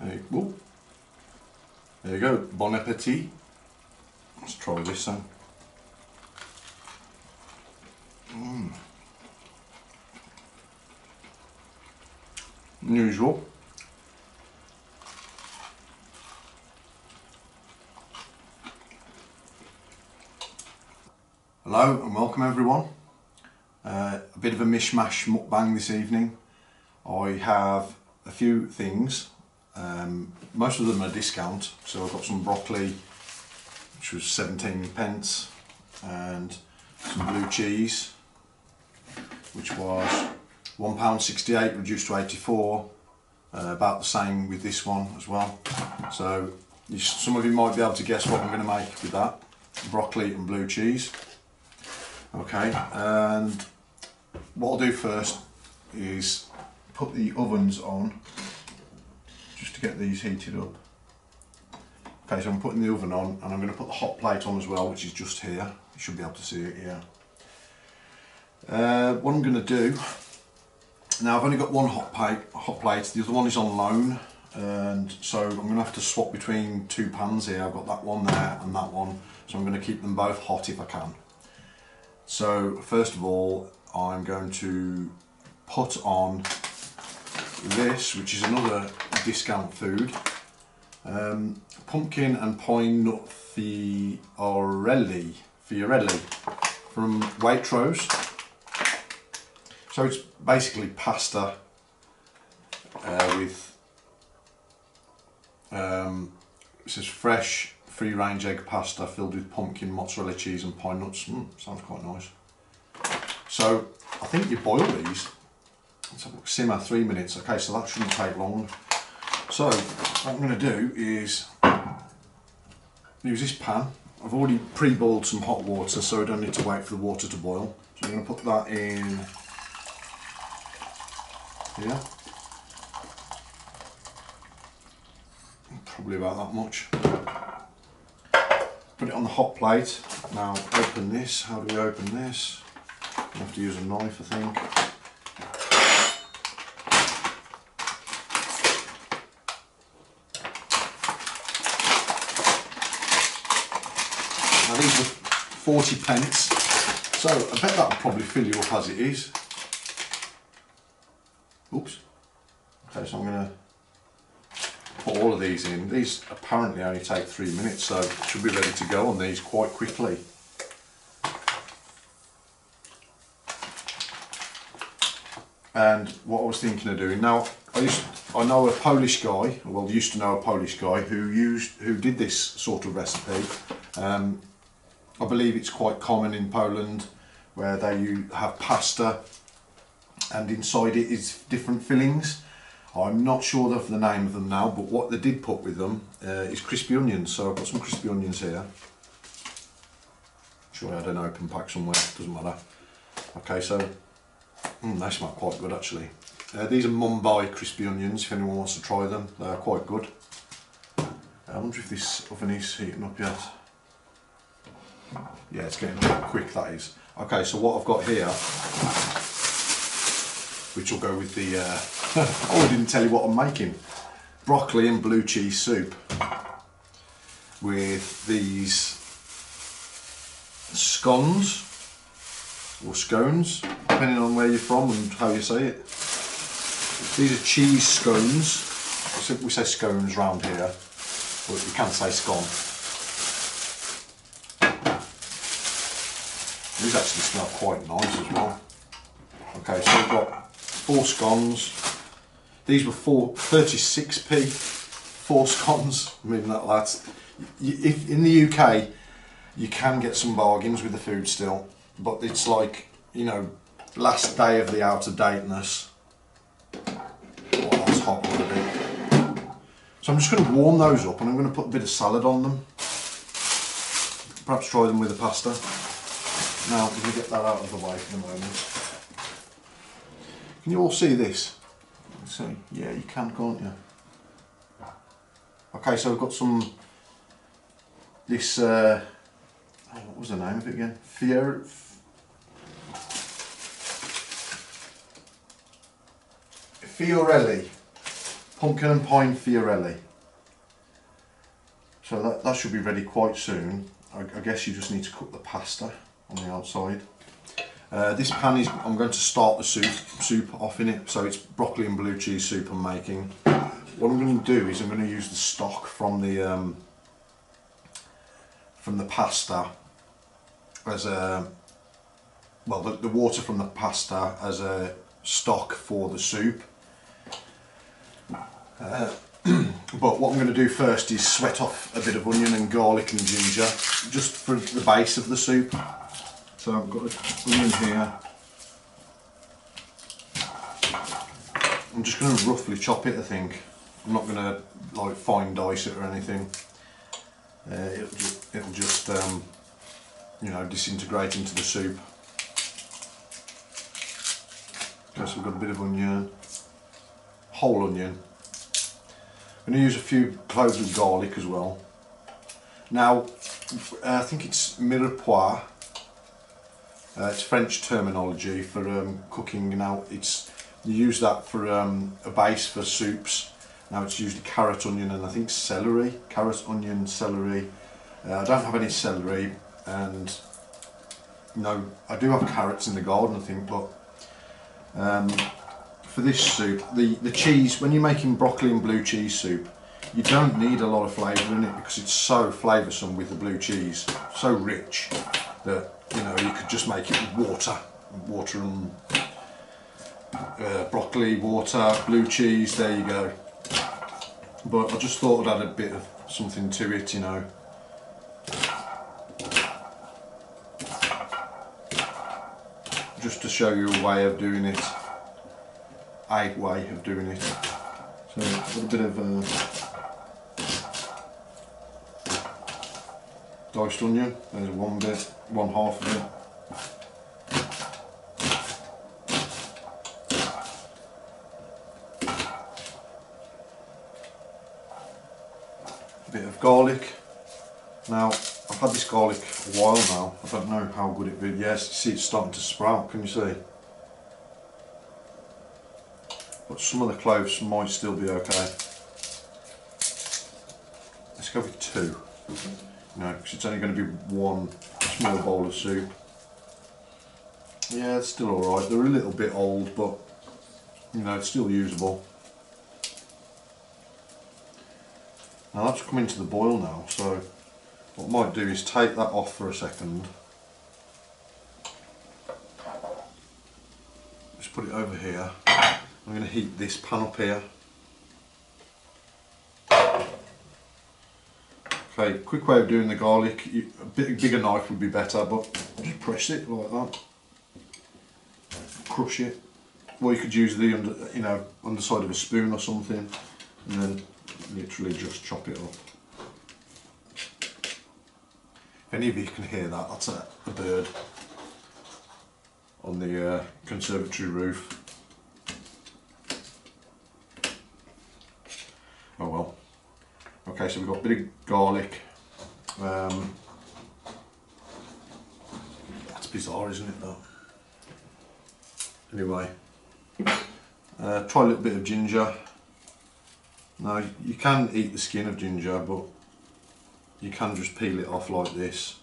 There you go, bon appetit. Let's try this then. Unusual. Hello and welcome everyone. A bit of a mishmash mukbang this evening. I have a few things. Most of them are discount, so I've got some broccoli, which was 17 pence, and some blue cheese, which was £1.68 reduced to 84. About the same with this one as well. So some of you might be able to guess what I'm going to make with that. Broccoli and blue cheese. Okay, and what I'll do first is put the ovens on just to get these heated up. Okay, so I'm putting the oven on and I'm going to put the hot plate on as well, which is just here. You should be able to see it here. What I'm going to do, now I've only got one hot plate, the other one is on loan, and so I'm going to have to swap between two pans here. I've got that one there and that one, so I'm going to keep them both hot if I can. So first of all, I'm going to put on this, which is another discount food, pumpkin and pine nut Fiorelli from Waitrose. So it's basically pasta with it says fresh free-range egg pasta filled with pumpkin, mozzarella cheese and pine nuts. Sounds quite nice. So I think you boil these. Let's have a look. Simmer 3 minutes. Okay, so that shouldn't take long. So what I'm going to do is use this pan. I've already pre-boiled some hot water, so I don't need to wait for the water to boil. So I'm going to put that in here. Probably about that much. Put it on the hot plate. Now open this. How do we open this? I have to use a knife, I think. Now these were 40 pence, so I bet that will probably fill you up as it is. Oops. Okay, so I'm going to put all of these in. These apparently only take 3 minutes, so should be ready to go on these quite quickly. And what I was thinking of doing now, I know a Polish guy, well, used to know a Polish guy who did this sort of recipe. I believe it's quite common in Poland, where they have pasta and inside it is different fillings. I'm not sure of the name of them now, but what they did put with them is crispy onions. So I've got some crispy onions here. Sure, I had an open pack somewhere, doesn't matter. Okay, so they smell quite good actually. These are Mumbai crispy onions, if anyone wants to try them. They are quite good. I wonder if this oven is heating up yet. Yeah, it's getting up quick, that is. Okay, so what I've got here, which will go with the, oh, I didn't tell you what I'm making. Broccoli and blue cheese soup with these scones, or scones, depending on where you're from and how you say it. These are cheese scones. We say scones round here, but you can say scone. These actually smell quite nice as well. Okay, so we've got 4 scones. These were 36p, 4 scones. I mean, that's if in the UK you can get some bargains with the food still, but it's like, you know, last day of the out of dateness. Oh, that's hot already. So I'm just going to warm those up and I'm going to put a bit of salad on them. Perhaps try them with the pasta. Now, I'm going to get that out of the way for the moment. Can you all see this? So, yeah, you can, can't you? Okay, so I've got some, this, what was the name of it again? Fiorelli pumpkin and pine Fiorelli. So that should be ready quite soon. I guess you just need to cook the pasta on the outside. This pan is, I'm going to start the soup off in it, so it's broccoli and blue cheese soup I'm making. What I'm going to do is I'm going to use the stock from the pasta as a, well, the water from the pasta as a stock for the soup. But what I'm going to do first is sweat off a bit of onion and garlic and ginger, just for the base of the soup. So I've got an onion here. I'm just going to roughly chop it, I think. I'm not going to like fine dice it or anything. It'll just you know, disintegrate into the soup. Okay, so we've got a bit of onion, whole onion. I'm going to use a few cloves of garlic as well. Now, I think it's mirepoix. It's French terminology for cooking. Now, you use that for a base for soups. Now it's usually carrot, onion, and I think celery. Carrot, onion, celery. I don't have any celery, and no, I do have carrots in the garden, I think, but for this soup, the cheese, when you're making broccoli and blue cheese soup, you don't need a lot of flavour in it because it's so flavoursome with the blue cheese, so rich that, you know, you could just make it with water and broccoli, water, blue cheese, there you go. But I just thought I'd add a bit of something to it, you know. Just to show you a way of doing it. A way of doing it. So a little bit of diced onion. There's one half of it. A bit of garlic. Now I've had this garlic a while now. I don't know how good it is. Yes, you see it's starting to sprout. Can you see? But some of the cloves might still be okay. Let's go with 2. No, because it's only going to be one small bowl of soup. Yeah, it's still alright. They're a little bit old, but you know, it's still usable. Now that's come into the boil now, so what I might do is take that off for a second. Just put it over here. I'm going to heat this pan up here. Okay, quick way of doing the garlic. A bit bigger knife would be better, but just press it like that. Crush it. Or you could use the underside of a spoon or something, and then literally just chop it up. If any of you can hear that, that's a bird on the conservatory roof. Oh well. Okay, so we've got a bit of garlic. That's bizarre, isn't it, though? Anyway, try a little bit of ginger. Now, you can eat the skin of ginger, but you can just peel it off like this.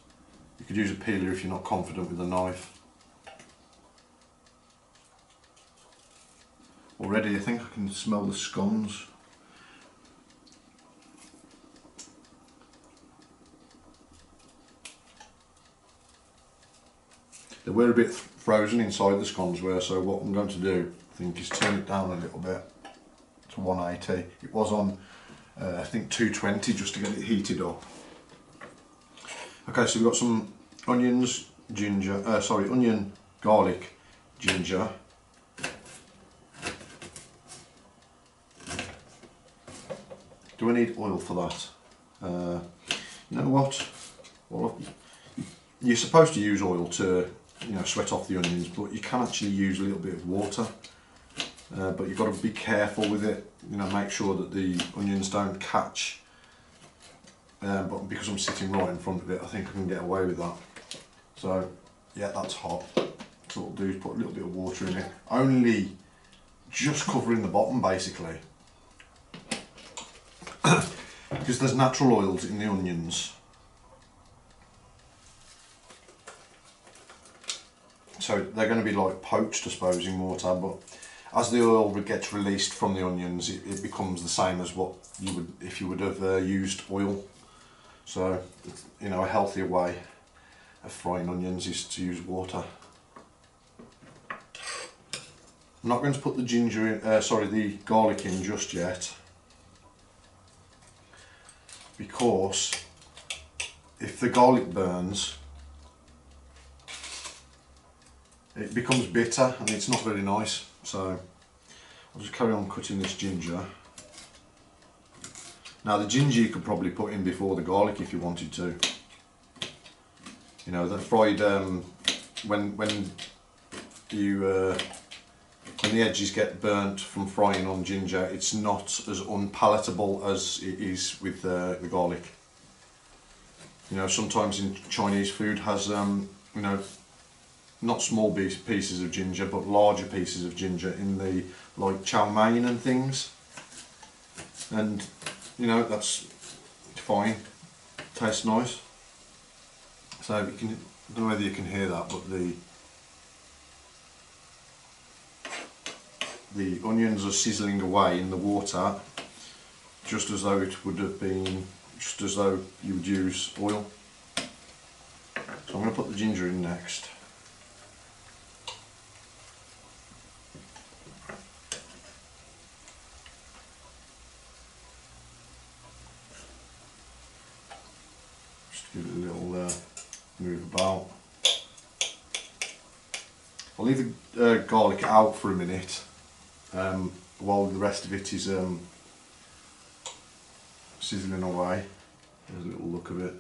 You could use a peeler if you're not confident with a knife. Already, I think I can smell the scones. They were a bit frozen inside, the scones were, so what I'm going to do, I think, is turn it down a little bit to 180. It was on, I think, 220 just to get it heated up. Okay, so we've got some onions, onion, garlic, ginger. Do I need oil for that? You know what? Well, you're supposed to use oil to, you know, sweat off the onions, but you can actually use a little bit of water. But you've got to be careful with it. You know, make sure that the onions don't catch. But because I'm sitting right in front of it, I think I can get away with that. So, yeah, that's hot. So what I'll do is put a little bit of water in it. Only just covering the bottom, basically. because there's natural oils in the onions. So they're going to be like poached, I suppose, in water, but as the oil gets released from the onions, it becomes the same as what you would if you would have used oil. So, you know, a healthier way of frying onions is to use water. I'm not going to put the ginger in, the garlic in just yet, because if the garlic burns, it becomes bitter and it's not very nice. So I'll just carry on cutting this ginger. Now the ginger you could probably put in before the garlic if you wanted to. You know, they're fried when the edges get burnt from frying on ginger, it's not as unpalatable as it is with the garlic. You know, sometimes in Chinese food has you know, not small pieces of ginger, but larger pieces of ginger in the like chow mein and things, and you know, that's fine, tastes nice. So you can, I don't know whether you can hear that, but the onions are sizzling away in the water, just as though it would have been, just as though you would use oil. So I'm going to put the ginger in next. Just give it a little move about. I'll leave the garlic out for a minute while the rest of it is sizzling away. There's a little look of it.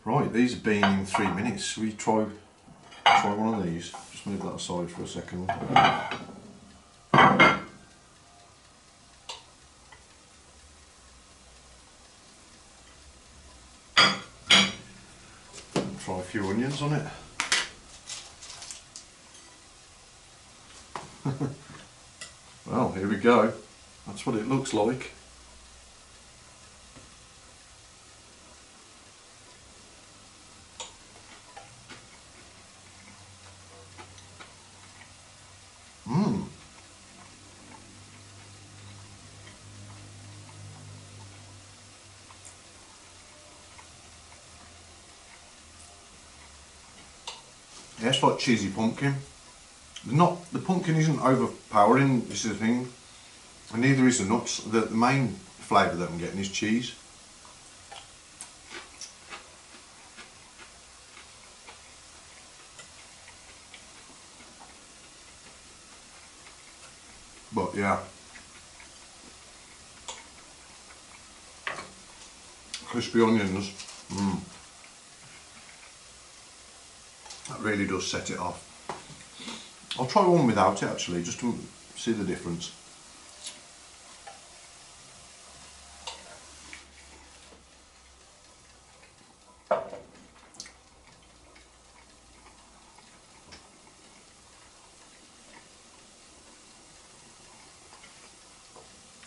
Right, these have been in 3 minutes. Shall we try one of these? Just move that aside for a second. Try a few onions on it. Well, here we go. That's what it looks like. Mmm. Yeah, it's like cheesy pumpkin. The pumpkin isn't overpowering, this is the thing, and neither is the nuts. The main flavour that I'm getting is cheese. But yeah, crispy onions, that really does set it off. I'll try one without it actually, just to see the difference.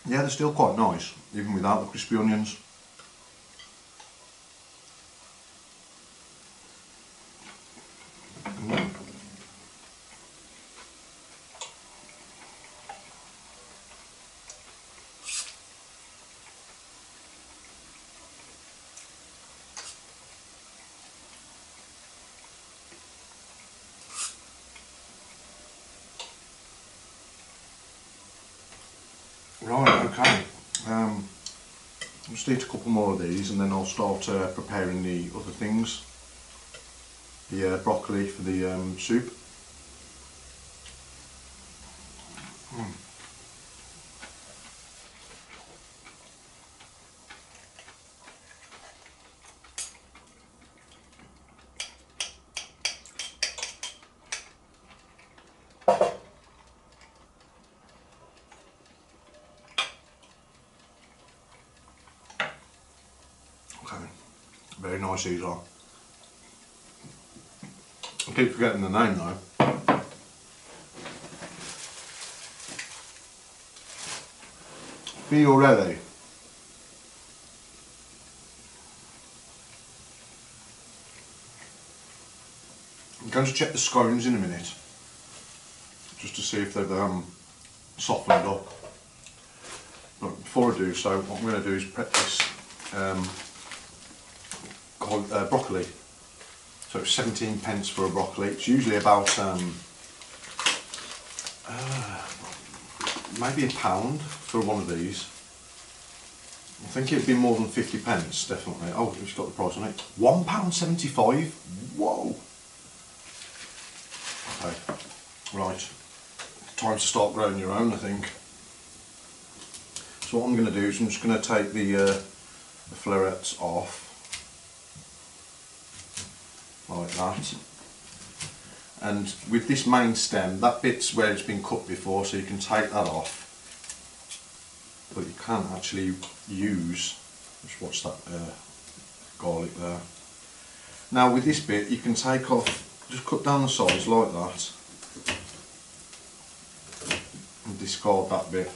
Yeah, they're still quite nice, even without the crispy onions. Right, okay. I'll just eat a couple more of these and then I'll start preparing the other things. The broccoli for the soup. Okay, very nice these are. I keep forgetting the name though. Fiorelli. I'm going to check the scones in a minute, just to see if they've softened up. But before I do so, what I'm going to do is prep this broccoli. So it's 17 pence for a broccoli. It's usually about maybe £1 for one of these. I think it'd be more than 50 pence, definitely. Oh, it's got the price on it. £1.75. Whoa. Okay, right. Time to start growing your own, I think. So what I'm going to do is I'm just going to take the florets off, like that. And with this main stem, that bit's where it's been cut before, so you can take that off. But you can't actually use, just watch that garlic there. Now with this bit, you can take off, just cut down the sides like that. And discard that bit.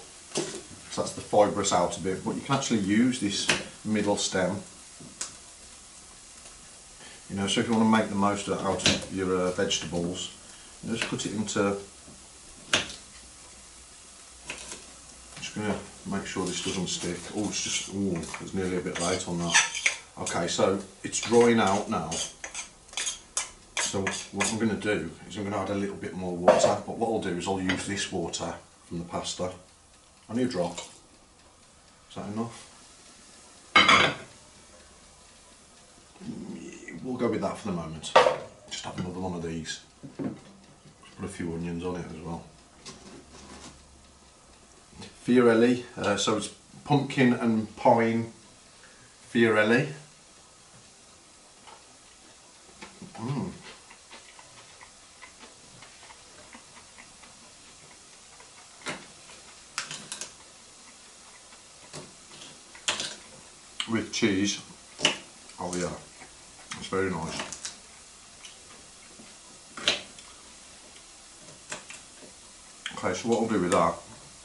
So that's the fibrous outer bit, but you can actually use this middle stem. You know, so if you want to make the most out of your vegetables, you just put it into. Just going to make sure this doesn't stick. Oh, it's just, oh, it's nearly a bit late on that. Okay, so it's drying out now. So what I'm going to do is I'm going to add a little bit more water, but what I'll do is I'll use this water from the pasta. Only a drop. Is that enough? We'll go with that for the moment. Just have another one of these. Just put a few onions on it as well. Fiorelli, so it's pumpkin and pine Fiorelli. With cheese. Oh yeah, it's very nice. Okay, so what I'll do with that,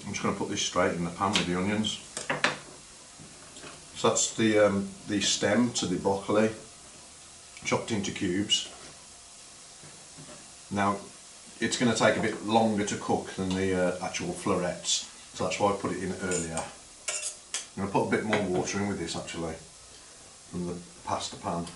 I'm just going to put this straight in the pan with the onions. So that's the stem to the broccoli, chopped into cubes. Now, it's going to take a bit longer to cook than the actual florets, so that's why I put it in earlier. I'm going to put a bit more water in with this actually, from the pasta pan.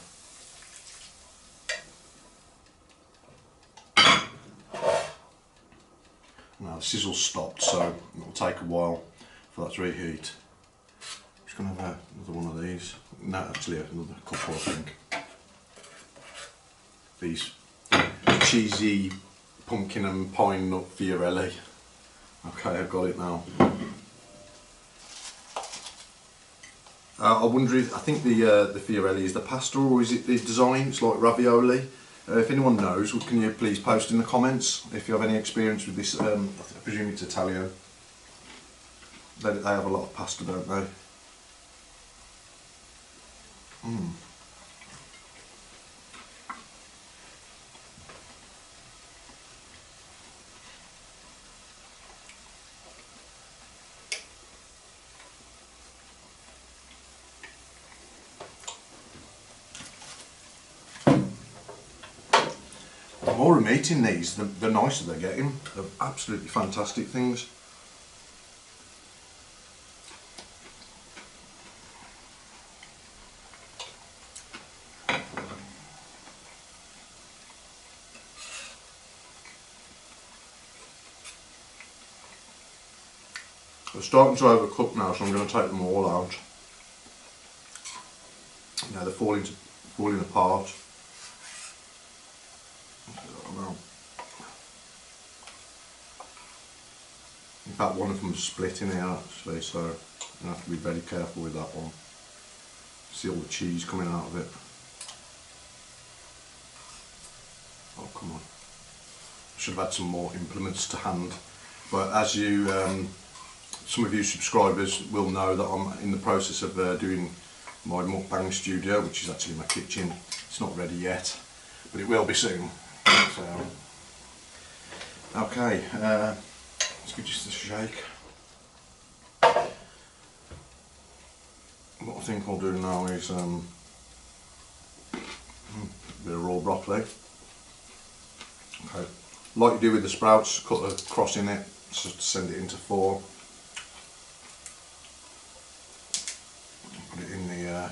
Now the sizzle's stopped, so it'll take a while for that to reheat. I'm just going to have another one of these. No, actually another couple, I think. These cheesy pumpkin and pine nut Fiorelli. Okay, I've got it now. I wonder if, I think the Fiorelli is the pasta, or is it the design? It's like ravioli. If anyone knows, can you please post in the comments if you have any experience with this. I presume it's Italian. They have a lot of pasta, don't they? The more I'm eating these, the nicer they're getting. They're absolutely fantastic things. They're starting to overcook now, so I'm going to take them all out. Now they're falling apart. In fact, one of them's split in here actually, so you have to be very careful with that one. See all the cheese coming out of it. Oh, come on. I should have had some more implements to hand. But as you, some of you subscribers will know that I'm in the process of doing my mukbang studio, which is actually my kitchen. It's not ready yet, but it will be soon. So, okay, let's give just a shake. what I think I'll do now is a bit of raw broccoli. Okay, like you do with the sprouts, cut a cross in it, just to send it into four. Put it in the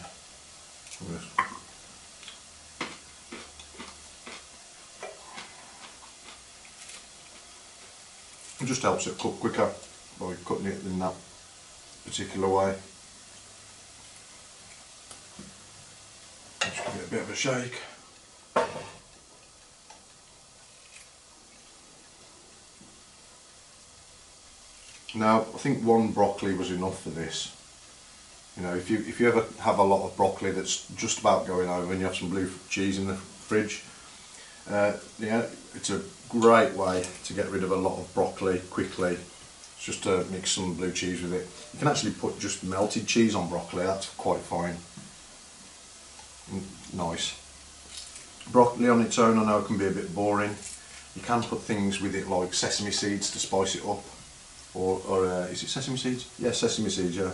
it just helps it cook quicker by cutting it in that particular way. Just give it a bit of a shake. Now I think one broccoli was enough for this. You know, if you ever have a lot of broccoli that's just about going over and you have some blue cheese in the fridge, yeah, it's a great way to get rid of a lot of broccoli quickly. It's just to mix some blue cheese with it. You can actually put just melted cheese on broccoli, that's quite fine. Nice. Broccoli on its own I know can be a bit boring. You can put things with it like sesame seeds to spice it up. Or is it sesame seeds? Yeah, sesame seeds, yeah.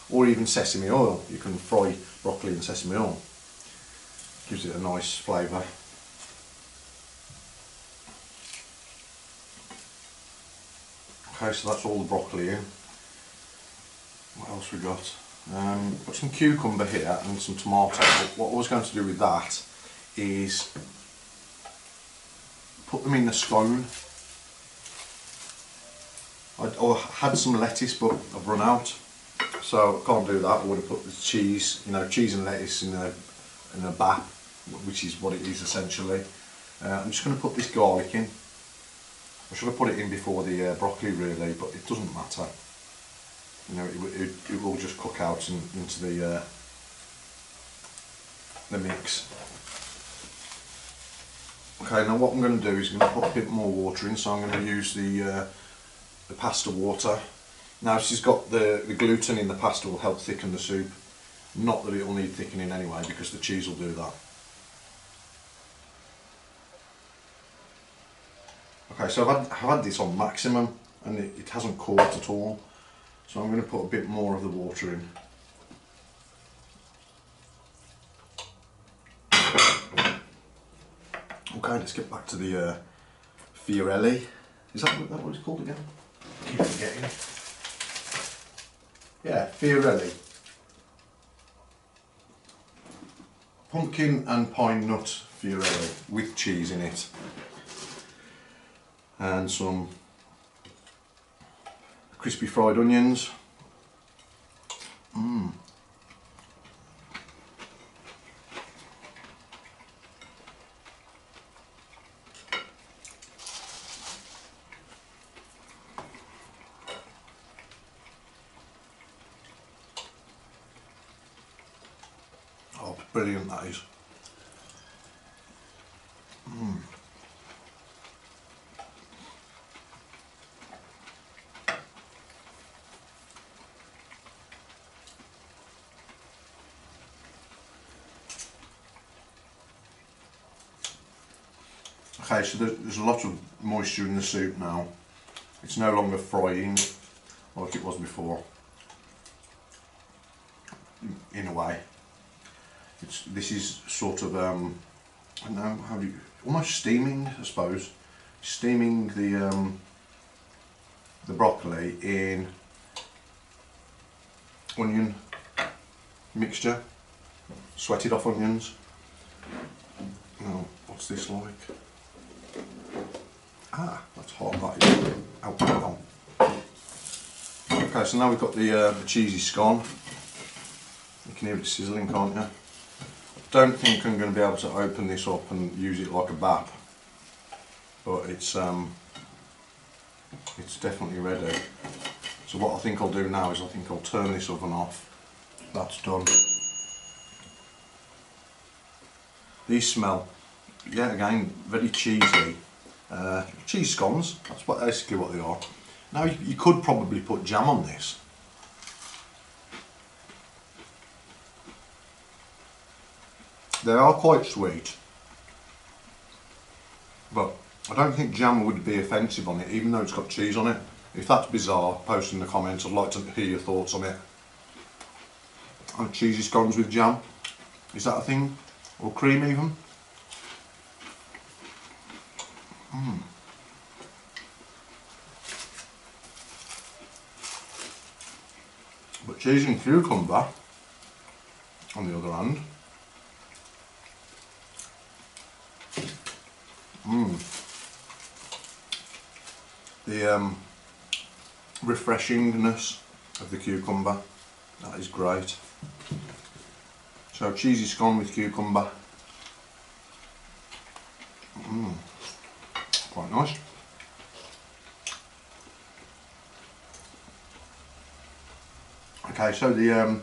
Or even sesame oil. You can fry broccoli in sesame oil. Gives it a nice flavour. Okay, so that's all the broccoli in. What else we got? Got some cucumber here and some tomato. But what I was going to do with that is put them in the scone. I had some lettuce, but I've run out, so I can't do that. I would have put the cheese, you know, cheese and lettuce in a bap, which is what it is essentially. I'm just going to put this garlic in. I should have put it in before the broccoli really, but it doesn't matter. You know, it will just cook out into the mix. Okay, now what I'm going to do is I'm going to put a bit more water in, so I'm going to use the pasta water. Now this has got the gluten in the pasta, will help thicken the soup. Not that it will need thickening anyway, because the cheese will do that. Okay, so I've had this on maximum and it hasn't caught at all. So I'm going to put a bit more of the water in. Okay, let's get back to the Fiorelli. Is that what it's called again? I keep forgetting. Yeah, Fiorelli. Pumpkin and pine nut Fiorelli with cheese in it. And some crispy fried onions. Oh, brilliant that is. Okay, so there's a lot of moisture in the soup now. It's no longer frying like it was before, in a way. This is sort of, I don't know, how do you, almost steaming, I suppose. Steaming the broccoli in onion mixture, sweated off onions. Now, what's this like? Ah, that's hot, that is. Ow, ow. Okay, so now we've got the cheesy scone. You can hear it sizzling, can't you? Don't think I'm going to be able to open this up and use it like a bap, but it's definitely ready. So what I think I'll do now is I think I'll turn this oven off. That's done. These smell, yeah, again, very cheesy. Cheese scones, that's basically what they are. Now you could probably put jam on this. They are quite sweet, but I don't think jam would be offensive on it, even though it's got cheese on it. If that's bizarre, post in the comments, I'd like to hear your thoughts on it. And cheesy scones with jam. Is that a thing? Or cream even? But cheese and cucumber, on the other hand, the refreshingness of the cucumber, that is great. So cheesy scone with cucumber, quite nice. Okay, so the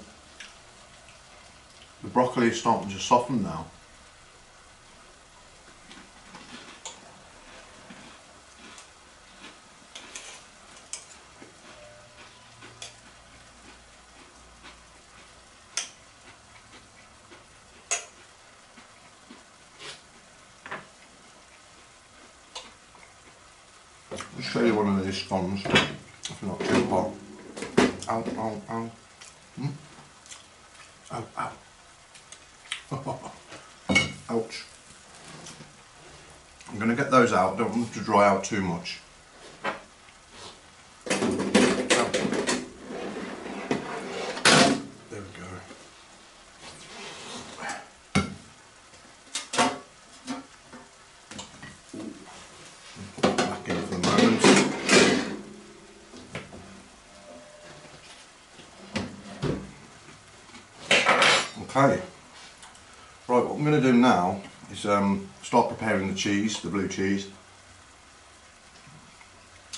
broccoli is starting to soften now. I'll show you one of these scones, if not too hot. Ow, ow, ow. Ow, ow. Ouch. I'm going to get those out, don't want them to dry out too much. Ow. There we go. Put that back in for the moment. Okay, right, what I'm going to do now is start preparing the cheese, the blue cheese.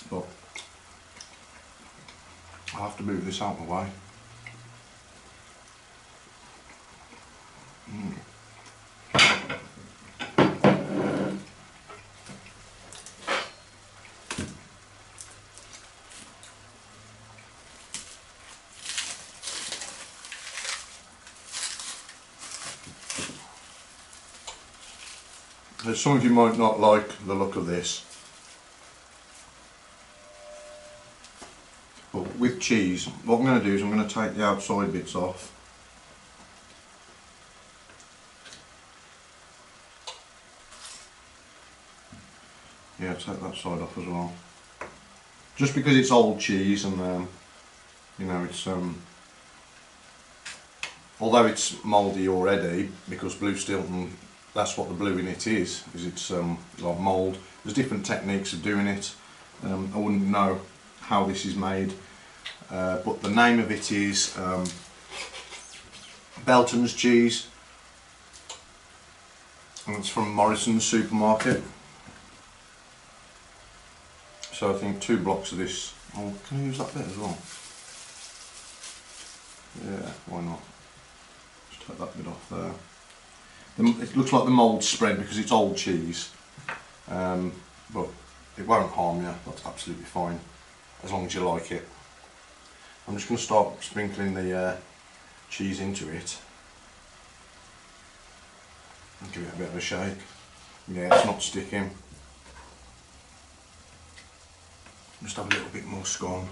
But I'll have to move this out of the way. Some of you might not like the look of this, but with cheese, what I'm going to do is I'm going to take the outside bits off. Yeah, take that side off as well. Just because it's old cheese and you know, it's although it's mouldy already, because blue Stilton, that's what the blue in it is it's like mould. There's different techniques of doing it. I wouldn't know how this is made, but the name of it is Belton's cheese, and it's from Morrison's supermarket. So I think 2 blocks of this. Oh, can I use that bit as well? Yeah, why not? Just take that bit off there. It looks like the mould spread because it's old cheese, but it won't harm you, that's absolutely fine, as long as you like it. I'm just going to start sprinkling the cheese into it, and give it a bit of a shake. Yeah, it's not sticking. Just have a little bit more scone.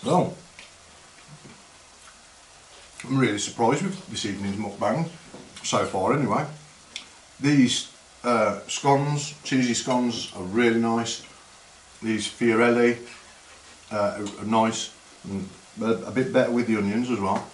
So, I'm really surprised with this evening's mukbang, so far anyway. These scones, cheesy scones, are really nice. These Fiorelli are nice, and a bit better with the onions as well.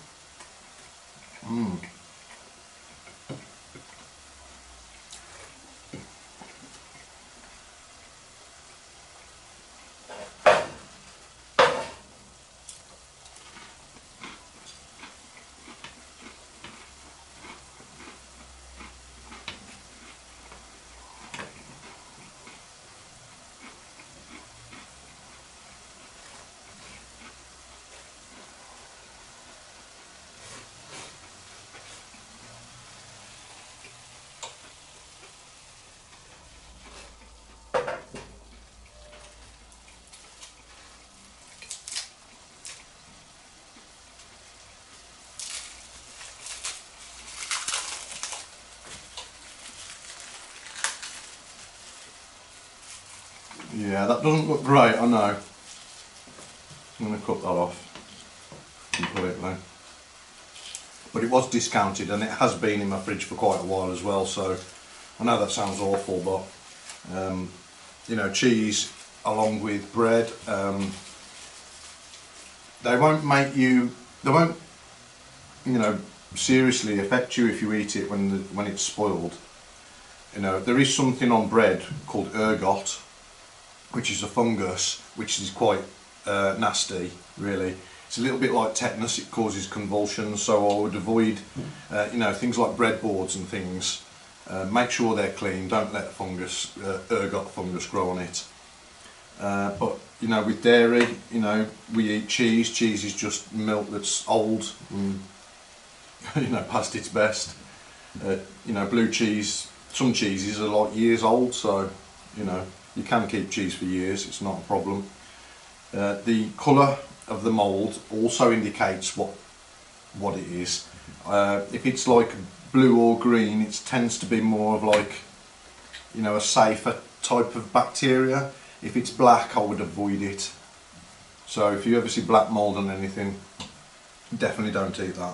Yeah, that doesn't look great, I know. I'm going to cut that off completely. But it was discounted and it has been in my fridge for quite a while as well, so I know that sounds awful, but you know, cheese along with bread, they won't, you know, seriously affect you if you eat it when it's spoiled. You know, there is something on bread called ergot, which is a fungus, which is quite nasty, really. It's a little bit like tetanus, it causes convulsions, so I would avoid, you know, things like breadboards and things. Make sure they're clean, don't let fungus, ergot fungus grow on it. But, you know, with dairy, you know, we eat cheese. Cheese is just milk that's old and, you know, past its best. You know, blue cheese, some cheeses are like years old, so, you know, you can keep cheese for years, it's not a problem. The colour of the mould also indicates what it is. If it's like blue or green, it tends to be more of like, you know, a safer type of bacteria. If it's black, I would avoid it. So if you ever see black mould on anything, definitely don't eat that.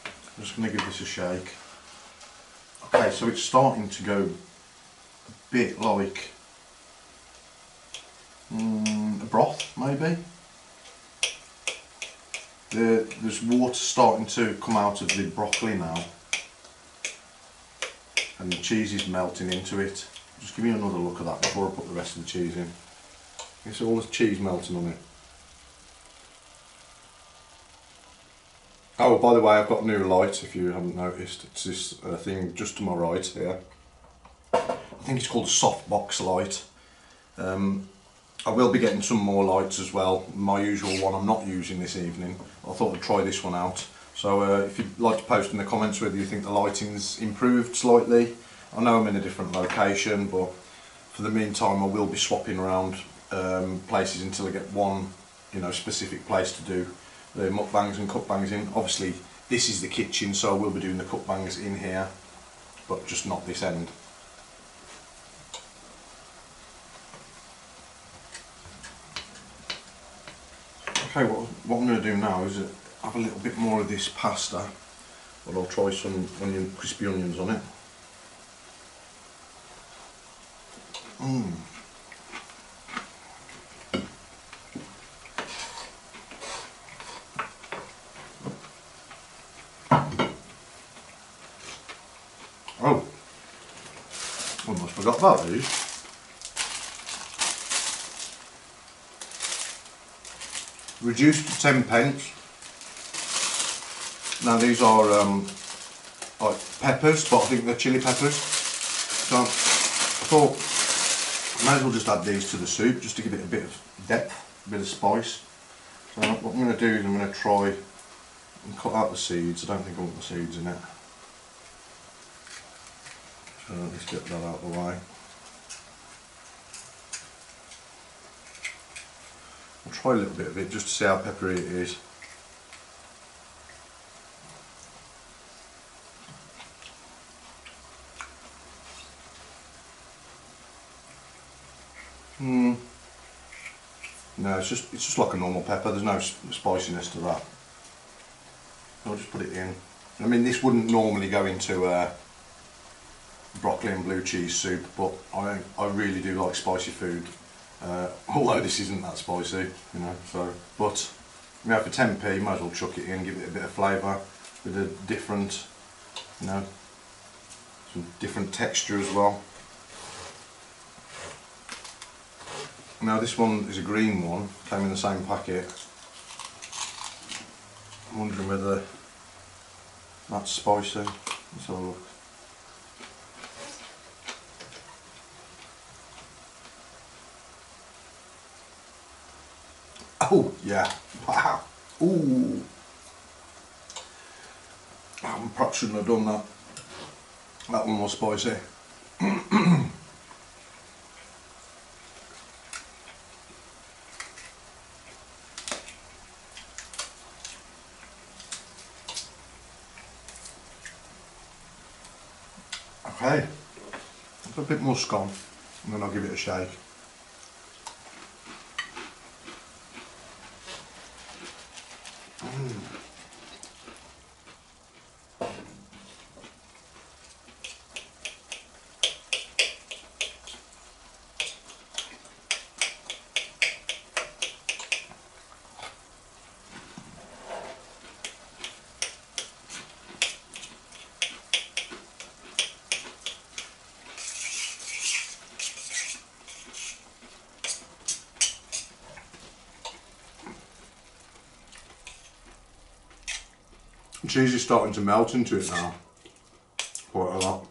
I'm just going to give this a shake. Okay, so it's starting to go a bit like a broth, maybe. There's water starting to come out of the broccoli now, and the cheese is melting into it. Just give me another look at that before I put the rest of the cheese in. You see all the cheese melting on it. Oh, by the way, I've got new light, if you haven't noticed. It's this thing just to my right here. I think it's called a softbox light. I will be getting some more lights as well. My usual one I'm not using this evening. I thought I'd try this one out. So if you'd like to post in the comments whether you think the lighting's improved slightly. I know I'm in a different location, but for the meantime I will be swapping around places until I get one, you know, specific place to do the mukbangs and cookbangs in. Obviously this is the kitchen, so I will be doing the cookbangs in here, but just not this end. Okay, what I'm going to do now is have a little bit more of this pasta, but I'll try some crispy onions on it. Oh, almost forgot about these. Reduced to 10 pence. Now these are like peppers, but I think they're chili peppers. So I thought I might as well just add these to the soup just to give it a bit of depth, a bit of spice. So what I'm going to do is I'm going to try and cut out the seeds. I don't think I want the seeds in it. So let's get that out of the way. I'll try a little bit of it just to see how peppery it is. No, it's just like a normal pepper. There's no spiciness to that. I'll just put it in. I mean, this wouldn't normally go into broccoli and blue cheese soup, but I really do like spicy food. Although this isn't that spicy, you know. So, but you know, for 10p, you might as well chuck it in, give it a bit of flavour, with a different, you know, some different texture as well. Now this one is a green one, came in the same packet. I'm wondering whether that's spicy. Let's have a look. Oh yeah, wow, ooh. I perhaps shouldn't have done that. That one was spicy. Okay, a bit more scone, and then I'll give it a shake. The cheese is starting to melt into it now, quite a lot.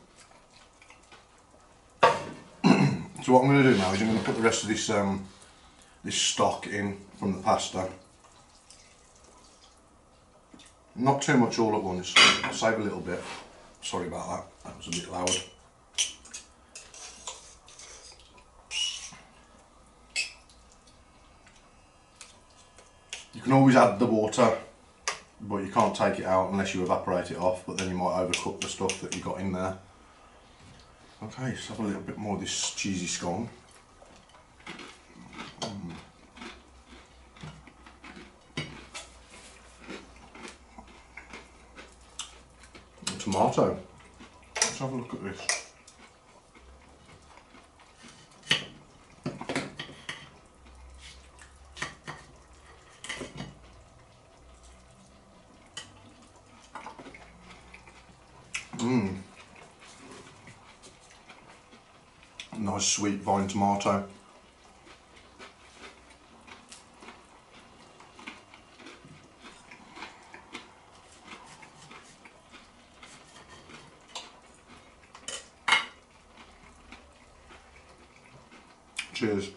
So what I'm going to do now is I'm going to put the rest of this this stock in from the pasta. Not too much all at once, I'll save a little bit. Sorry about that, that was a bit loud. You can always add the water, but you can't take it out unless you evaporate it off, but then you might overcook the stuff that you got in there. Okay, let's have a little bit more of this cheesy scone. And tomato. Let's have a look at this. Nice sweet vine tomato. Cheers.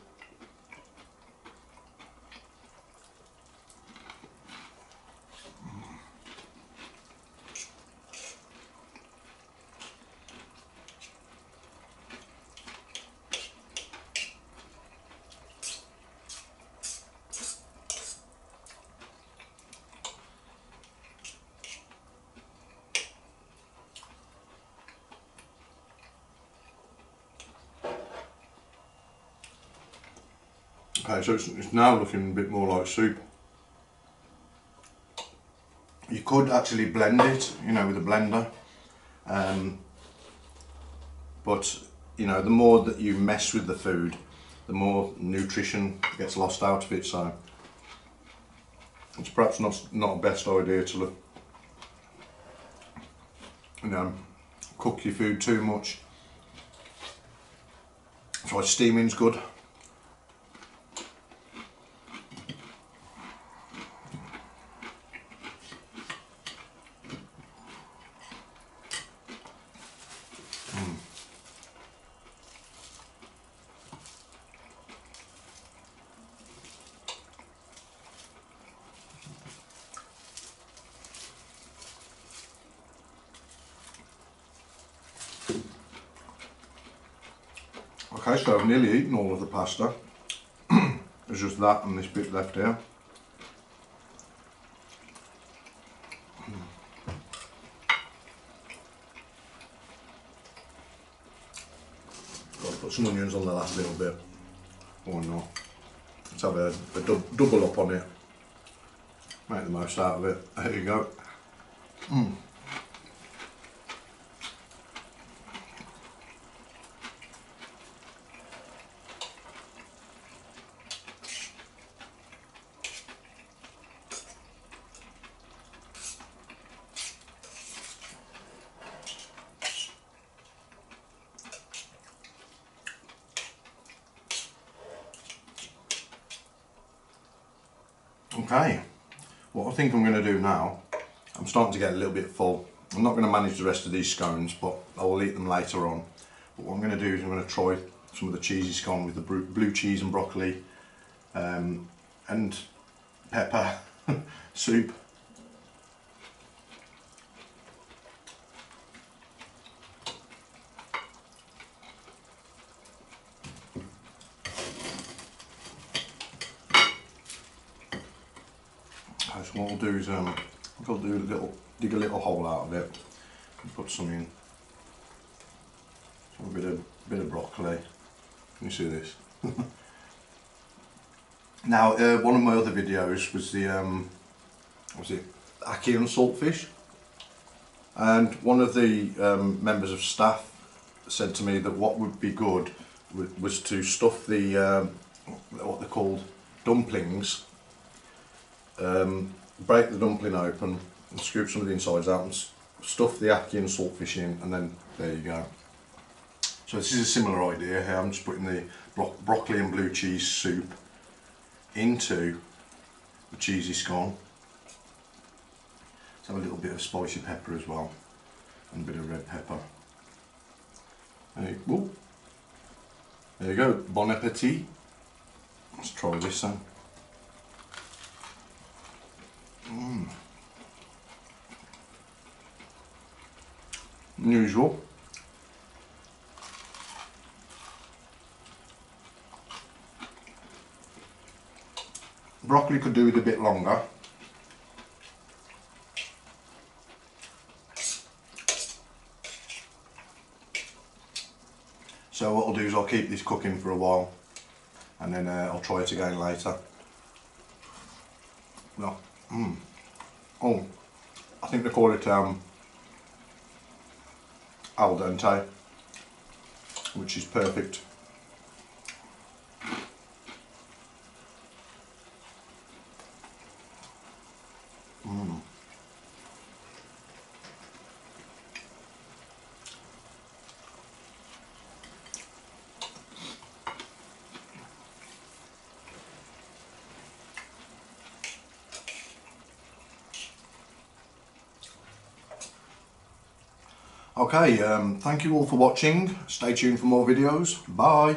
Okay, so it's now looking a bit more like soup. You could actually blend it, you know, with a blender, but you know, the more that you mess with the food, the more nutrition gets lost out of it. So it's perhaps not a best idea to look, you know, cook your food too much. That's why steaming's good. Okay, so I've nearly eaten all of the pasta. There's just that and this bit left here. Got to put some onions on the last little bit, or not. Let's have a double up on it. Make the most out of it. There you go. Okay, what I think I'm going to do now, I'm starting to get a little bit full. I'm not going to manage the rest of these scones, but I will eat them later on. But what I'm going to do is I'm going to try some of the cheesy scone with the blue cheese and broccoli and pepper soup. So what I'll do is I'll dig a little hole out of it and put some in. So a bit of a bit of broccoli. Can you see this? Now, one of my other videos was the ackee and saltfish, and one of the members of staff said to me that what would be good was to stuff the what they're called dumplings, break the dumpling open and scoop some of the insides out and stuff the ackee and saltfish in, and then there you go. So this is a similar idea here. I'm just putting the broccoli and blue cheese soup into the cheesy scone. Let's have a little bit of spicy pepper as well, and a bit of red pepper. There you go. Bon appetit. Let's try this then. Unusual. Broccoli could do with a bit longer. So what I'll do is I'll keep this cooking for a while, and then I'll try it again later. No. Oh, I think they call it al dente, which is perfect. Okay, thank you all for watching. Stay tuned for more videos. Bye.